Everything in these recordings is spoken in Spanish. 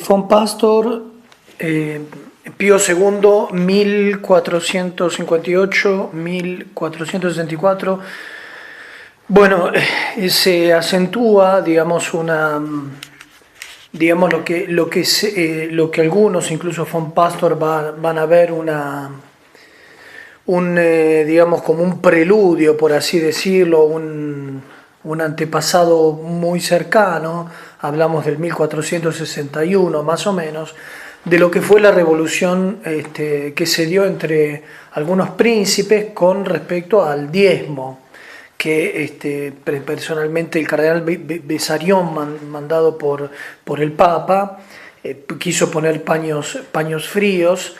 Von Pastor, eh, Pío II, 1458-1464. Bueno, se acentúa, digamos, digamos lo que algunos, incluso Von Pastor, van a ver digamos, como un preludio, por así decirlo, un antepasado muy cercano, hablamos del 1461 más o menos, de lo que fue la revolución que se dio entre algunos príncipes con respecto al diezmo, que personalmente el cardenal Besarión, mandado por el Papa, quiso poner paños fríos,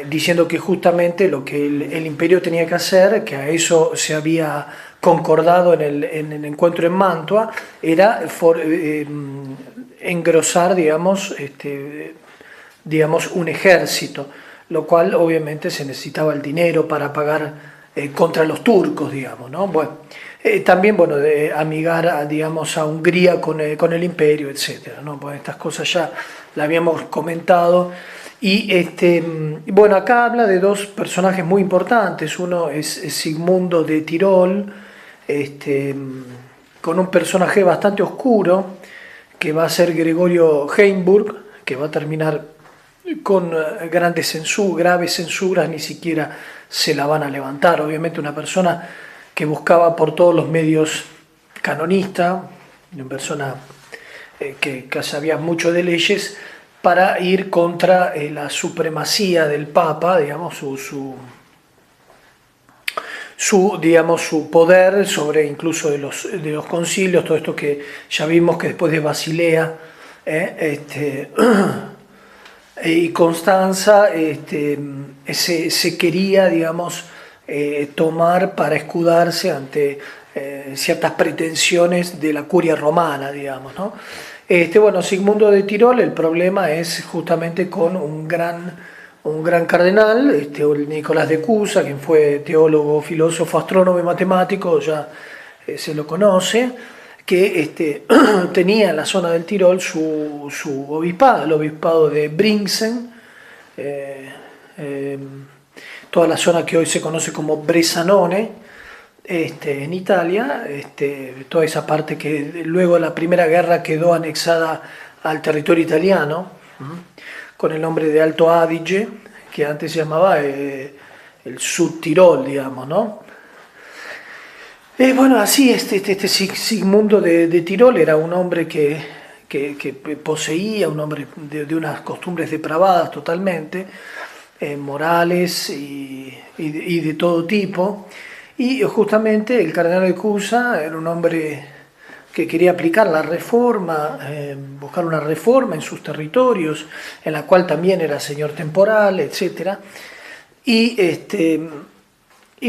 diciendo que justamente lo que el imperio tenía que hacer, que a eso se había concordado en el encuentro en Mantua, era engrosar, digamos, un ejército, lo cual obviamente se necesitaba el dinero para pagar contra los turcos, digamos, ¿no? Bueno, también, bueno, de amigar, digamos, a Hungría con el imperio, etcétera, ¿no? Bueno, estas cosas ya las habíamos comentado. Y bueno, acá habla de dos personajes muy importantes. Uno es Sigmundo de Tirol, este, con un personaje bastante oscuro, que va a ser Gregorio Heimburg, que va a terminar con graves censuras, ni siquiera se la van a levantar. Obviamente una persona que buscaba por todos los medios canonista, una persona que sabía mucho de leyes, para ir contra la supremacía del Papa, digamos, digamos, su poder sobre incluso de los concilios, todo esto que ya vimos que después de Basilea y Constanza se quería, digamos, tomar para escudarse ante ciertas pretensiones de la curia romana, digamos, ¿no? Bueno, Sigmundo de Tirol, el problema es justamente con un gran cardenal, Nicolás de Cusa, quien fue teólogo, filósofo, astrónomo y matemático, ya se lo conoce, que tenía en la zona del Tirol su obispado, el obispado de Brinxen, eh, toda la zona que hoy se conoce como Bresanone, en Italia, toda esa parte que luego de la Primera Guerra quedó anexada al territorio italiano, con el nombre de Alto Adige, que antes se llamaba el Sud Tirol, digamos, ¿no? Bueno, así Sigmundo de Tirol era un hombre que poseía, un hombre de unas costumbres depravadas totalmente, morales y de todo tipo. Y justamente el cardenal de Cusa era un hombre que quería aplicar la reforma, buscar una reforma en sus territorios, en la cual también era señor temporal, etc. Y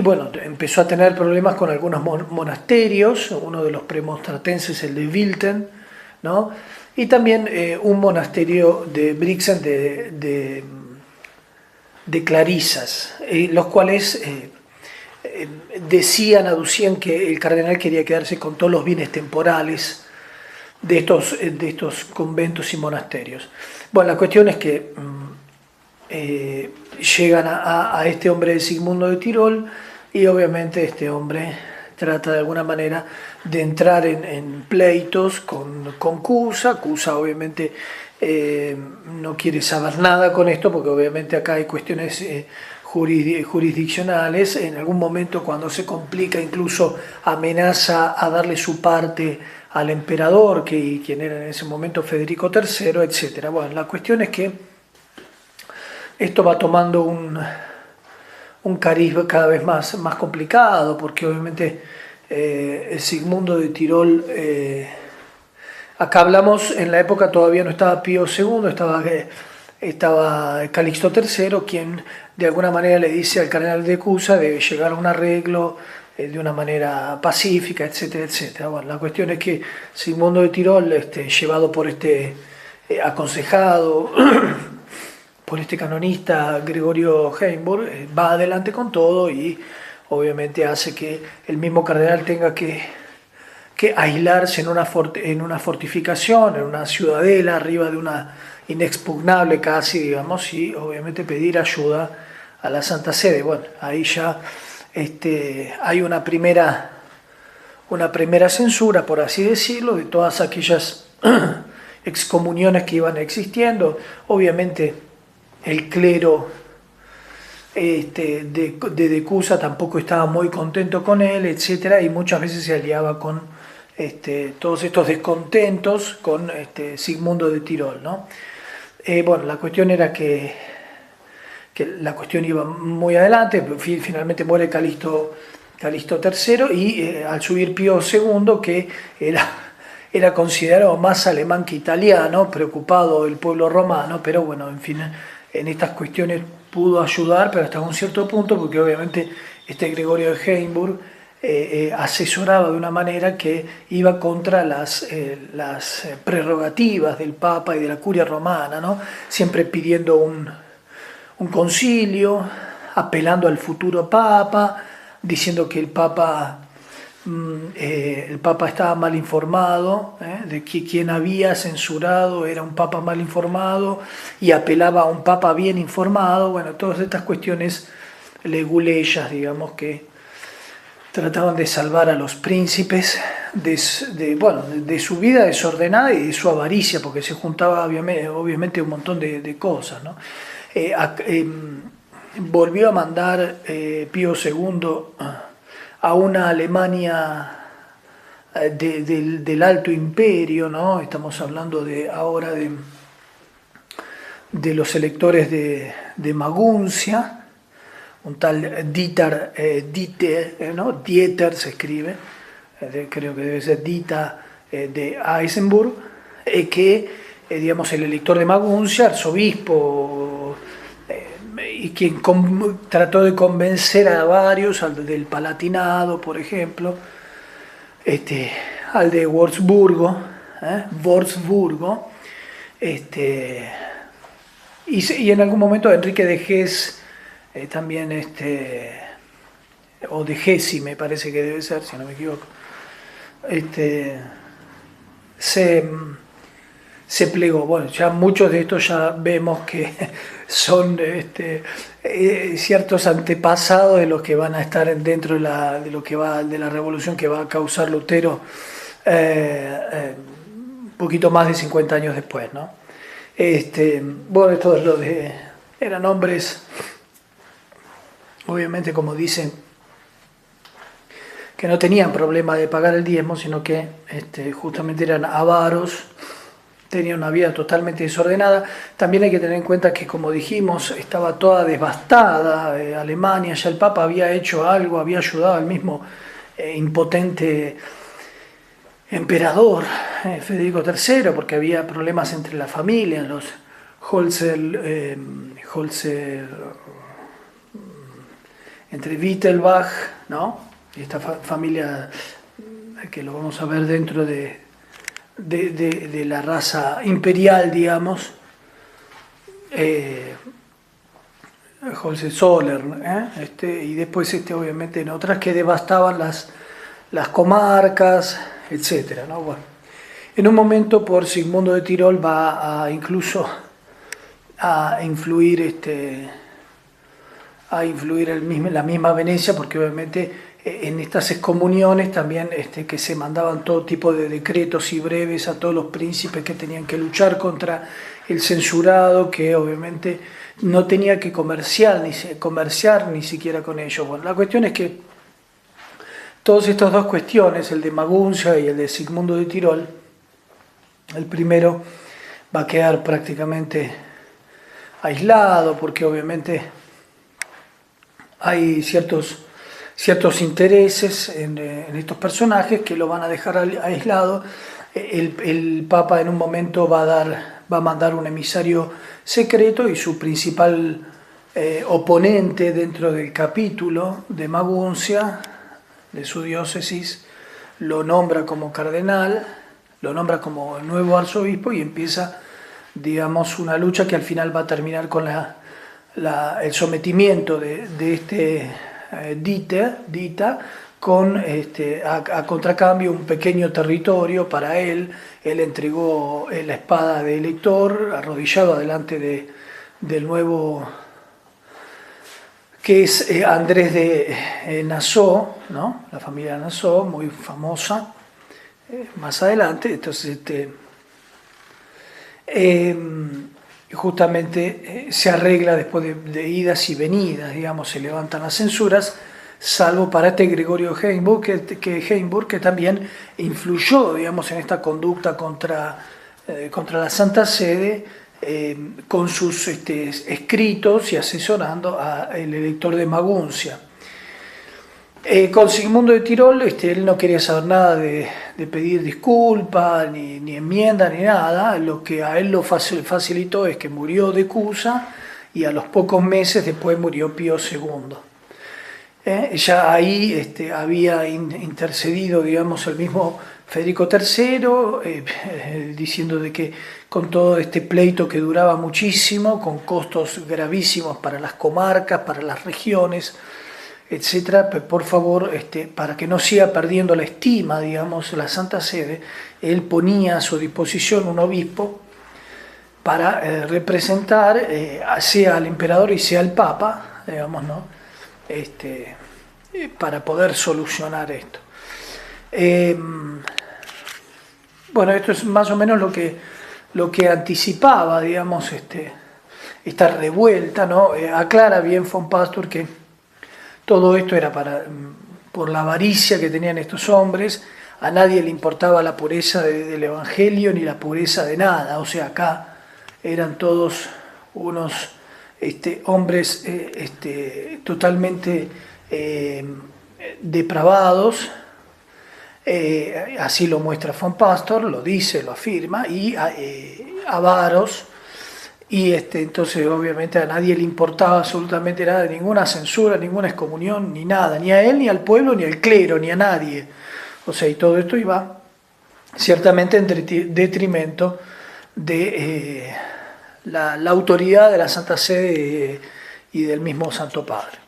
bueno, empezó a tener problemas con algunos monasterios, uno de los premonstratenses, el de Wilten, ¿no? Y también un monasterio de Brixen de clarisas, los cuales aducían que el cardenal quería quedarse con todos los bienes temporales de estos conventos y monasterios. Bueno, la cuestión es que llegan a este hombre de Sigmundo de Tirol y obviamente este hombre trata de alguna manera de entrar en pleitos con Cusa. Cusa obviamente no quiere saber nada con esto porque obviamente acá hay cuestiones jurisdiccionales. En algún momento cuando se complica incluso amenaza a darle su parte al emperador, quien era en ese momento Federico III, etc. Bueno, la cuestión es que esto va tomando un cariz cada vez más complicado, porque obviamente el Sigmundo de Tirol, acá hablamos, en la época todavía no estaba Pío II, estaba Calixto III, quien de alguna manera le dice al cardenal de Cusa de llegar a un arreglo de una manera pacífica, etcétera, etcétera. Bueno, la cuestión es que Sigmundo de Tirol, llevado por aconsejado por este canonista Gregorio Heimburg, va adelante con todo y obviamente hace que el mismo cardenal tenga que que aislarse en una fortificación, en una ciudadela, arriba de una inexpugnable casi, digamos, y obviamente pedir ayuda a la Santa Sede. Bueno, ahí ya hay una primera censura, por así decirlo, de todas aquellas excomuniones que iban existiendo. Obviamente el clero de Cusa tampoco estaba muy contento con él, etcétera, y muchas veces se aliaba con todos estos descontentos con Sigmundo de Tirol, ¿no? Bueno, la cuestión era que la cuestión iba muy adelante, finalmente muere Calixto III y al subir Pío II, que era considerado más alemán que italiano, preocupado del pueblo romano, pero bueno, en fin, en estas cuestiones pudo ayudar, pero hasta un cierto punto, porque obviamente Gregorio de Heimbur asesoraba de una manera que iba contra las prerrogativas del Papa y de la Curia romana, ¿no? Siempre pidiendo un concilio, apelando al futuro Papa, diciendo que el Papa estaba mal informado, de que quien había censurado era un Papa mal informado y apelaba a un Papa bien informado. Bueno, todas estas cuestiones leguleyas, digamos, que trataban de salvar a los príncipes de su vida desordenada y de su avaricia, porque se juntaba obviamente un montón de cosas, ¿no? Volvió a mandar Pío II a una Alemania del Alto Imperio, ¿no? Estamos hablando ahora de los electores de Maguncia, un tal Dieter, ¿no? Dieter se escribe, creo que debe ser Dieter de Eisenburg, que digamos el elector de Maguncia, arzobispo, y quien trató de convencer a varios, al del Palatinado, por ejemplo, al de Wurzburgo, y en algún momento Enrique de Hesse, también o de Hesse me parece que debe ser, si no me equivoco, se plegó. Bueno, ya muchos de estos ya vemos que son ciertos antepasados de los que van a estar dentro de la revolución que va a causar Lutero un poquito más de 50 años después, ¿no? Bueno, esto es eran hombres, obviamente, como dicen, que no tenían problema de pagar el diezmo, sino que justamente eran avaros, tenían una vida totalmente desordenada. También hay que tener en cuenta que, como dijimos, estaba toda devastada Alemania, ya el Papa había hecho algo, había ayudado al mismo impotente emperador Federico III, porque había problemas entre la familia, los entre Wittelbach, ¿no? Y esta familia que lo vamos a ver dentro de la raza imperial, digamos, Hohenzollern, y después obviamente en otras que devastaban las comarcas, etcétera, ¿no? Bueno, en un momento por Sigmundo de Tirol va incluso a influir la misma Venecia, porque obviamente en estas excomuniones también que se mandaban todo tipo de decretos y breves a todos los príncipes que tenían que luchar contra el censurado, que obviamente no tenía que comerciar ni siquiera con ellos. Bueno, la cuestión es que todas estas dos cuestiones, el de Maguncia y el de Sigmundo de Tirol, el primero va a quedar prácticamente aislado, porque obviamente hay ciertos intereses en estos personajes que lo van a dejar aislado. El Papa en un momento va a mandar un emisario secreto, y su principal oponente dentro del capítulo de Maguncia, de su diócesis, lo nombra como cardenal, lo nombra como nuevo arzobispo, y empieza, digamos, una lucha que al final va a terminar con el sometimiento de Dita con a contracambio un pequeño territorio para él. Él entregó la espada de elector arrodillado delante del nuevo, que es Andrés de Nassau, ¿no? La familia Nassau, muy famosa, más adelante. Entonces, justamente se arregla después de idas y venidas, digamos, se levantan las censuras, salvo para este Gregorio Heinburg, que también influyó, digamos, en esta conducta contra la Santa Sede, con sus escritos y asesorando al elector de Maguncia. Con Sigmundo de Tirol, él no quería saber nada de pedir disculpas, ni enmienda, ni nada. Lo que a él lo facilitó es que murió de Cusa y a los pocos meses después murió Pío II. Ya ahí había intercedido, digamos, el mismo Federico III, diciendo de que con todo este pleito que duraba muchísimo, con costos gravísimos para las comarcas, para las regiones, etcétera, por favor, para que no siga perdiendo la estima, digamos, la Santa Sede, él ponía a su disposición un obispo para representar, sea al emperador y sea al papa, digamos, ¿no? Para poder solucionar esto. Bueno, esto es más o menos lo que anticipaba, digamos, esta revuelta, ¿no? Aclara bien von Pastor que todo esto era por la avaricia que tenían estos hombres. A nadie le importaba la pureza del Evangelio ni la pureza de nada. O sea, acá eran todos unos hombres totalmente depravados. Así lo muestra von Pastor, lo dice, lo afirma, y avaros. Y entonces obviamente a nadie le importaba absolutamente nada, ninguna censura, ninguna excomunión, ni nada, ni a él, ni al pueblo, ni al clero, ni a nadie. O sea, y todo esto iba ciertamente en detrimento de la autoridad de la Santa Sede y del mismo Santo Padre.